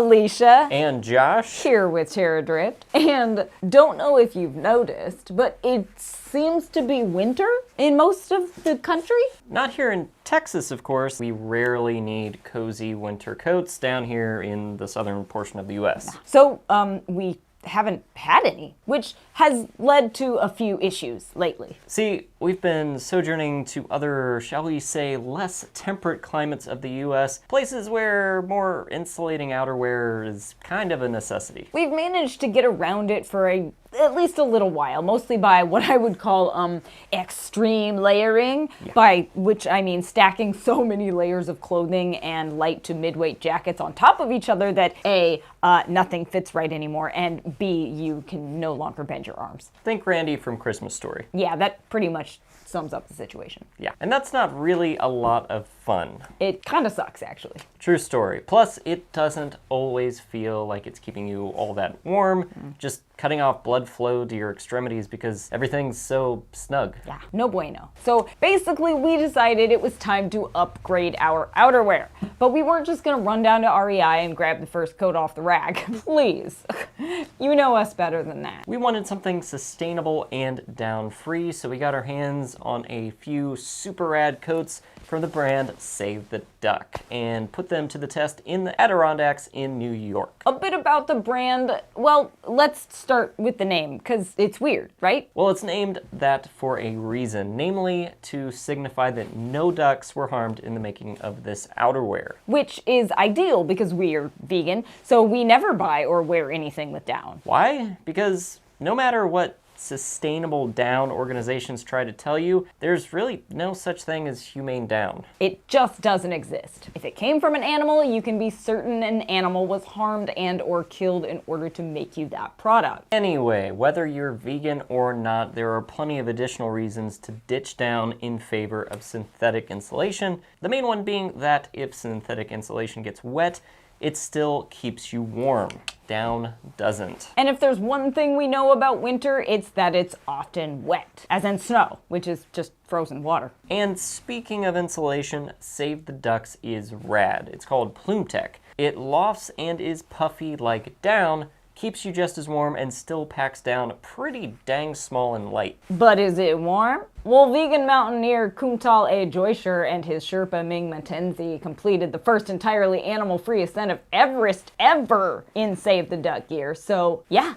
Alisha. And Josh. Here with Terradrift. And don't know if you've noticed, but it seems to be winter in most of the country. Not here in Texas, of course. We rarely need cozy winter coats down here in the southern portion of the U.S. So, we haven't had any, which has led to a few issues lately. See, we've been sojourning to other, shall we say, less temperate climates of the U.S., places where more insulating outerwear is kind of a necessity. We've managed to get around it for at least a little while, mostly by what I would call extreme layering, by which I mean stacking so many layers of clothing and light to midweight jackets on top of each other that A, nothing fits right anymore, and B, you can no longer bend your arms. Think Randy from Christmas Story. Yeah, that pretty much sums up the situation. Yeah, and that's not really a lot of fun. It kind of sucks, actually. True story. Plus, it doesn't always feel like it's keeping you all that warm, just cutting off blood flow to your extremities because everything's so snug. Yeah, no bueno. So basically, we decided it was time to upgrade our outerwear. But we weren't just gonna run down to REI and grab the first coat off the rack. Please. You know us better than that. We wanted something sustainable and down-free, so we got our hands on a few super rad coats from the brand Save the Duck and put them to the test in the Adirondacks in New York. A bit about the brand, well, let's start with the name, because it's weird, right? Well, it's named that for a reason, namely to signify that no ducks were harmed in the making of this outerwear. Which is ideal because we're vegan, so we never buy or wear anything with down. Why? Because no matter what sustainable down organizations try to tell you, there's really no such thing as humane down. It just doesn't exist. If it came from an animal, you can be certain an animal was harmed and or killed in order to make you that product. Anyway, whether you're vegan or not, there are plenty of additional reasons to ditch down in favor of synthetic insulation. The main one being that if synthetic insulation gets wet, it still keeps you warm. Down doesn't. And if there's one thing we know about winter, it's that it's often wet, as in snow, which is just frozen water. And speaking of insulation, Save the Ducks is rad. It's called Plum Tech. It lofts and is puffy like down, keeps you just as warm, and still packs down pretty dang small and light. But is it warm? Well, vegan mountaineer Kuntal A. Joysher and his Sherpa Ming Matenzi completed the first entirely animal-free ascent of Everest ever in Save the Duck gear. So yeah,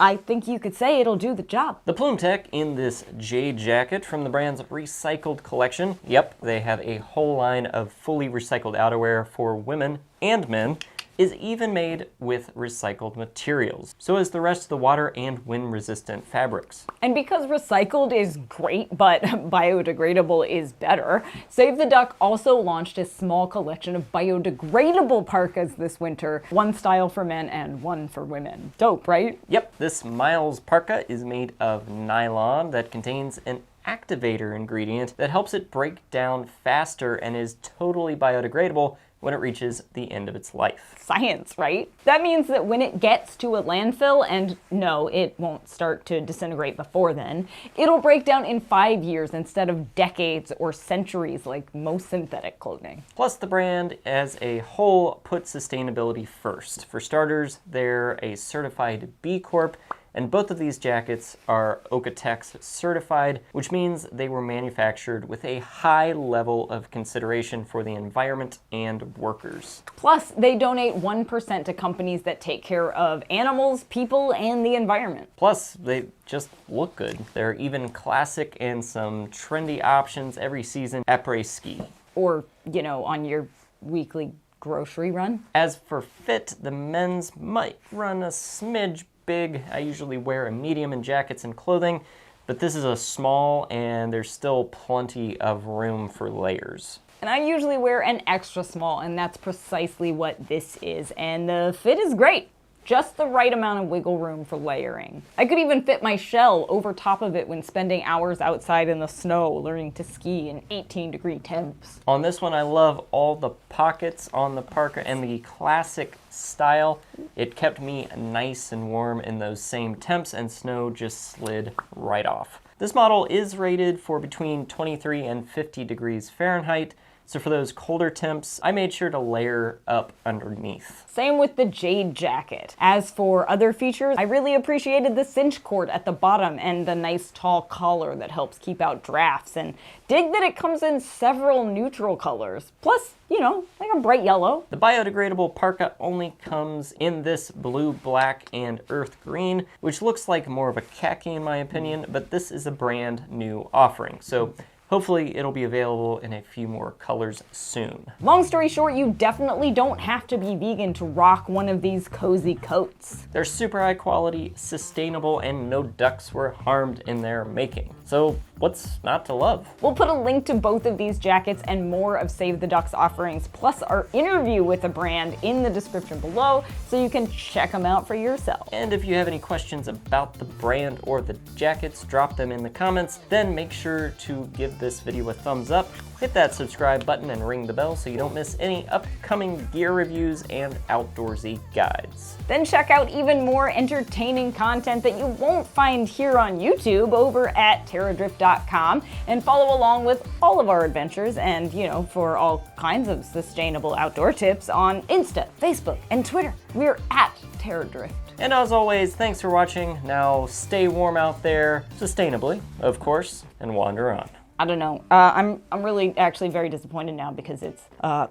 I think you could say it'll do the job. The Plum Tech in this Jade jacket from the brand's recycled collection. Yep, they have a whole line of fully recycled outerwear for women and men, is even made with recycled materials. So is the rest of the water and wind-resistant fabrics. And because recycled is great, but biodegradable is better, Save the Duck also launched a small collection of biodegradable parkas this winter. One style for men and one for women. Dope, right? Yep, this Miles parka is made of nylon that contains an activator ingredient that helps it break down faster and is totally biodegradable when it reaches the end of its life. Science, right? That means that when it gets to a landfill, and no, it won't start to disintegrate before then, it'll break down in 5 years instead of decades or centuries like most synthetic clothing. Plus, the brand as a whole puts sustainability first. For starters, they're a certified B Corp, and both of these jackets are Okotex certified, which means they were manufactured with a high level of consideration for the environment and workers. Plus, they donate 1% to companies that take care of animals, people, and the environment. Plus, they just look good. There are even classic and some trendy options every season après ski. Or, you know, on your weekly grocery run. As for fit, the men's might run a smidge big. I usually wear a medium in jackets and clothing, but this is a small and there's still plenty of room for layers. And I usually wear an extra small, and that's precisely what this is. And the fit is great. Just the right amount of wiggle room for layering. I could even fit my shell over top of it when spending hours outside in the snow learning to ski in 18-degree temps. On this one, I love all the pockets on the parka and the classic style. It kept me nice and warm in those same temps, and snow just slid right off. This model is rated for between 23 and 50 degrees Fahrenheit, So for those colder temps, I made sure to layer up underneath. Same with the Jade jacket. As for other features, I really appreciated the cinch cord at the bottom and the nice tall collar that helps keep out drafts, and dig that it comes in several neutral colors. Plus, you know, like a bright yellow. The biodegradable parka only comes in this blue, black, and earth green, which looks like more of a khaki in my opinion, but this is a brand new offering. So hopefully it'll be available in a few more colors soon. Long story short, you definitely don't have to be vegan to rock one of these cozy coats. They're super high quality, sustainable, and no ducks were harmed in their making. So what's not to love? We'll put a link to both of these jackets and more of Save the Ducks offerings, plus our interview with the brand in the description below, so you can check them out for yourself. And if you have any questions about the brand or the jackets, drop them in the comments. Then make sure to give this video a thumbs up, hit that subscribe button, and ring the bell so you don't miss any upcoming gear reviews and outdoorsy guides. Then check out even more entertaining content that you won't find here on YouTube over at Terradrift.com, and follow along with all of our adventures and, you know, for all kinds of sustainable outdoor tips on Insta, Facebook, and Twitter. We're at Terradrift. And as always, thanks for watching. Now stay warm out there, sustainably, of course, and wander on. I don't know. I'm really actually very disappointed now because it's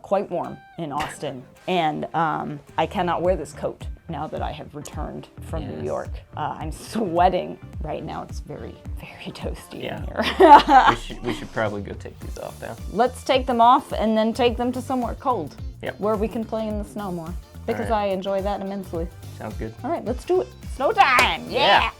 quite warm in Austin, and I cannot wear this coat now that I have returned from New York. I'm sweating right now. It's very, very toasty in here. we should probably go take these off now. Let's take them off and then take them to somewhere cold, Yep. where we can play in the snow more, because I enjoy that immensely. Sounds good. All right, let's do it. Snow time! Yeah!